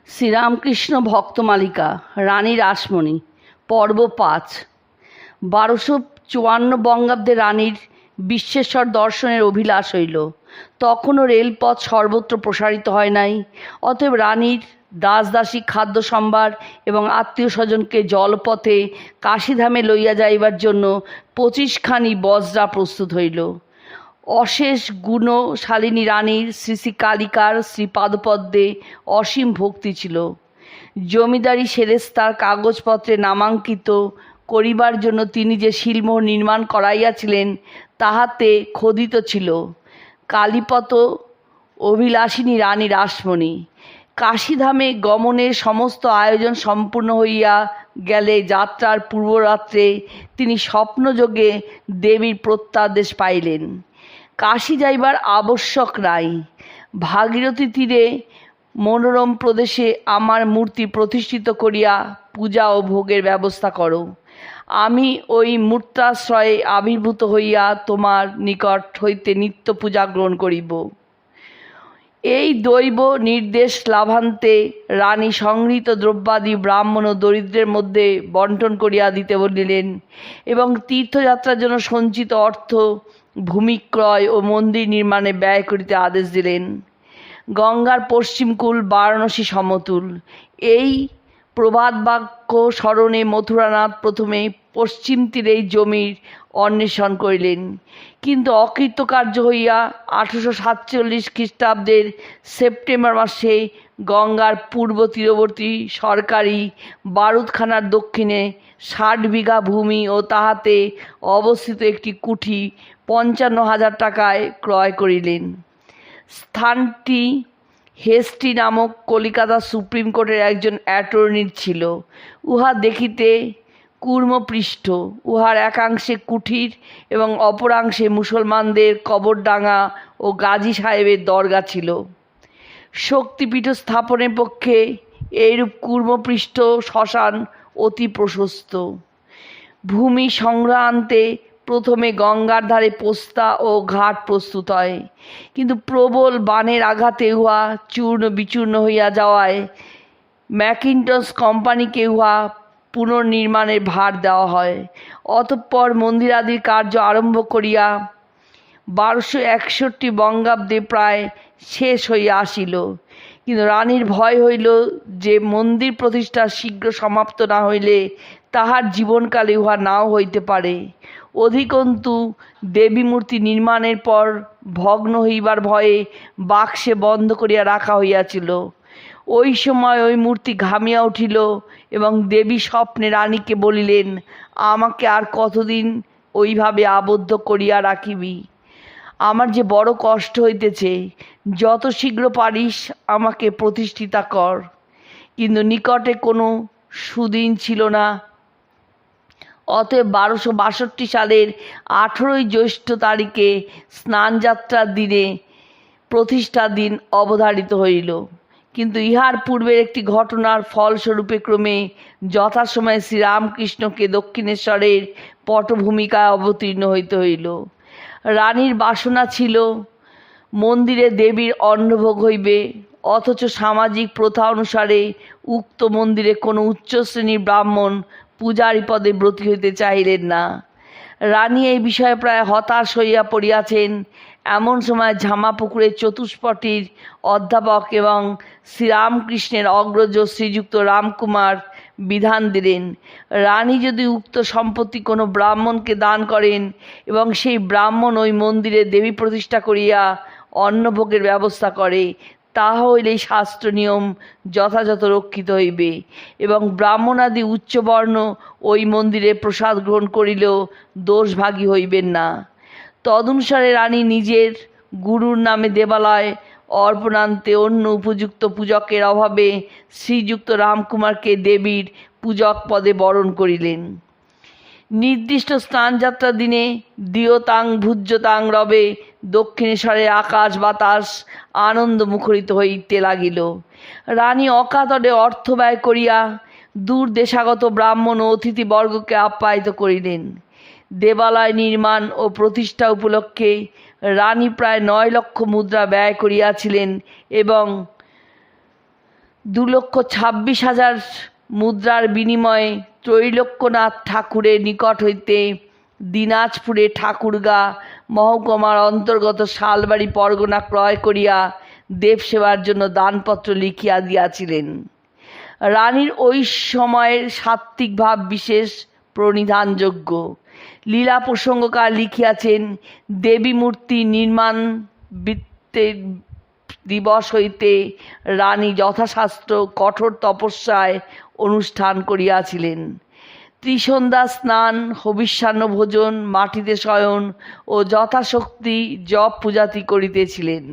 শ্রীরামকৃষ্ণ ভক্তমালিকা রানী রাসমণি পর্ব ৫। 1254 বঙ্গাব্দে রানীর বিশ্বেশ্বর দর্শনের অভিলাষ হইল। তখনও রেলপথ সর্বত্র প্রসারিত হয় নাই। অতএব রানীর দাসদাসী খাদ্য সম্ভার এবং আত্মীয় স্বজনকে জলপথে কাশীধামে লইয়া যাইবার জন্য 25 খানি বজরা প্রস্তুত হইল। অশেষ গুণশালিনী রানীর শ্রী শ্রী কালিকার শ্রীপাদপদ্মে অসীম ভক্তি ছিল। জমিদারি সেরেস্তার কাগজপত্রে নামাঙ্কিত করিবার জন্য তিনি যে শিলমোহর নির্মাণ করাইয়াছিলেন তাহাতে খোদিত ছিল কালীপত অভিলাষিনী রানী রাসমণি। কাশীধামে গমনের সমস্ত আয়োজন সম্পূর্ণ হইয়া গেলে যাত্রার পূর্বরাত্রে তিনি স্বপ্নযোগে দেবীর প্রত্যাদেশ পাইলেন। কাশী যাইবার আবশ্যক নাই। ভাগীরথী তীরে মনোরম প্রদেশে আমার মূর্তি প্রতিষ্ঠিত করিয়া পূজা ও ভোগের ব্যবস্থা করো। আমি ওই মূর্তাশ্রয়ে আবির্ভূত হইয়া তোমার নিকট হইতে নিত্য পূজা গ্রহণ করিব। এই দৈব নির্দেশ লাভান্তে রানী সংগৃহীত দ্রব্যাদি ব্রাহ্মণ ও দরিদ্রের মধ্যে বন্টন করিয়া দিতে বলিলেন এবং তীর্থযাত্রার জন্য সঞ্চিত অর্থ ভূমি ক্রয় ও মন্দির নির্মাণে ব্যয় করিতে আদেশ দিলেন। গঙ্গার পশ্চিম কূল বারাণসী সমতুল। এই প্রবাদ বাক্য স্মরণে মথুরানাথ প্রথমে পশ্চিম তীরেই জমির অন্বেষণ করিলেন, কিন্তু অকৃতকার্য হইয়া 1847 খ্রিস্টাব্দের সেপ্টেম্বর মাসে গঙ্গার পূর্ব তীরবর্তী সরকারি বারুদখানার দক্ষিণে 60 বিঘা ভূমি ও তাহাতে অবস্থিত একটি কুঠি 55,000 টাকায় ক্রয় করিলেন। স্থানটি হেস্টি নামক কলিকাতা সুপ্রিম কোর্টের একজন অ্যাটর্নির ছিল। উহা দেখিতে কুর্মপৃষ্ঠ। উহার একাংশে কুঠির এবং অপরাংশে মুসলমানদের কবরডাঙ্গা ও গাজী সাহেবের দরগা ছিল। শক্তিপীঠ স্থাপনের পক্ষে এইরূপ কুর্মপৃষ্ঠ শ্মশান অতি প্রশস্ত। ভূমি সংগ্রহান্তে প্রথমে গঙ্গার ধারে পোস্তা ও ঘাট প্রস্তুত হয়, কিন্তু প্রবল বানের আঘাতে উহা চূর্ণ বিচূর্ণ হইয়া যাওয়ায় ম্যাকিন্টশ কোম্পানিকে উহা পুনর্নির্মাণের ভার দেওয়া হয়। অতঃপর মন্দিরাদির কার্য আরম্ভ করিয়া 1261 বঙ্গাব্দে প্রায় শেষ হইয়া আসিল। কিন্তু রানীর ভয় হইল যে মন্দির প্রতিষ্ঠা শীঘ্র সমাপ্ত না হইলে তাহার জীবনকালে উহা নাও হইতে পারে। অধিকন্তু দেবী মূর্তি নির্মাণের পর ভগ্ন হইবার ভয়ে বাক্সে বন্ধ করিয়া রাখা হইয়াছিল। ওই সময় ওই মূর্তি ঘামিয়া উঠিল এবং দেবী স্বপ্নে রানীকে বলিলেন, আমাকে আর কতদিন ওইভাবে আবদ্ধ করিয়া রাখিবি? আমার যে বড় কষ্ট হইতেছে, যত শীঘ্র পারিস আমাকে প্রতিষ্ঠিতা কর। কিন্তু নিকটে কোনো সুদিন ছিল না। অতএব 1262 সালের 18 জ্যৈষ্ঠ তারিখে স্নানযাত্রার দিনে প্রতিষ্ঠার দিন অবধারিত হইল। কিন্তু ইহার পূর্বের একটি ঘটনার ফলস্বরূপে ক্রমে যথাসময়ে শ্রীরামকৃষ্ণকে দক্ষিণেশ্বরের পটভূমিকায় অবতীর্ণ হইতে হইল। রানীর বাসনা ছিল মন্দিরে দেবীর অন্নভোগ হইবে, অথচ সামাজিক প্রথা অনুসারে উক্ত মন্দিরে কোনো উচ্চশ্রেণীর ব্রাহ্মণ পূজারী পদে ব্রতী হইতে চাহিলেন না। রানী এই বিষয়ে প্রায় হতাশ হইয়া পড়িয়াছেন। এমন সময় ঝামাপুকুরের চতুষ্পটির অধ্যাপক এবং শ্রীরামকৃষ্ণের অগ্রজ শ্রীযুক্ত রামকুমার বিধান দিলেন, রানী যদি উক্ত সম্পত্তি কোনো ব্রাহ্মণকে দান করেন এবং সেই ব্রাহ্মণ ওই মন্দিরে দেবী প্রতিষ্ঠা করিয়া অন্নভোগের ব্যবস্থা করে, তাহা হইলেই শাস্ত্র নিয়ম যথাযথ রক্ষিত হইবে এবং ব্রাহ্মণাদি উচ্চবর্ণ ওই মন্দিরে প্রসাদ গ্রহণ করিলেও দোষভাগী হইবেন না। তদনুসারে রানী নিজের গুরুর নামে দেবালয় অর্পণান্তে অন্য উপযুক্ত পূজকের অভাবে শ্রীযুক্ত রামকুমারকে দেবীর পূজক পদে বরণ করিলেন। নির্দিষ্ট স্নানযাত্রার দিনে দিয়তাং ভুজ্যতাং রবে দক্ষিণেশ্বরের আকাশ বাতাস আনন্দ মুখরিত হইতে লাগিল। রানী অকাতরে অর্থ ব্যয় করিয়া দূর দেশাগত ব্রাহ্মণ ও অতিথিবর্গকে আপ্যায়িত করিলেন। দেবালয় নির্মাণ ও প্রতিষ্ঠা উপলক্ষে রানী প্রায় 9 লক্ষ মুদ্রা ব্যয় করিয়াছিলেন এবং 2,26,000 মুদ্রার বিনিময়ে ত্রৈলোক্যনাথ ঠাকুরের নিকট হইতে দিনাজপুরে ঠাকুরগা মহকুমার অন্তর্গত শালবাড়ি পরগনা ক্রয় করিয়া দেবসেবার জন্য দানপত্র লিখিয়া দিয়াছিলেন। রানীর ওই সময়ের সাত্ত্বিক ভাব বিশেষ প্রণিধানযোগ্য। লীলা প্রসঙ্গকার লিখিয়াছেন, দেবী মূর্তি নির্মাণ দিবস হইতে রানী যথাশাস্ত্র কঠোর তপস্যায় অনুষ্ঠান করিয়াছিলেন। ত্রিসন্ধ্যা স্নান, হবিষ্যান্ন ভোজন, মাটিতে শয়ন ও যথাশক্তি জপ পূজাতি করিতেছিলেন।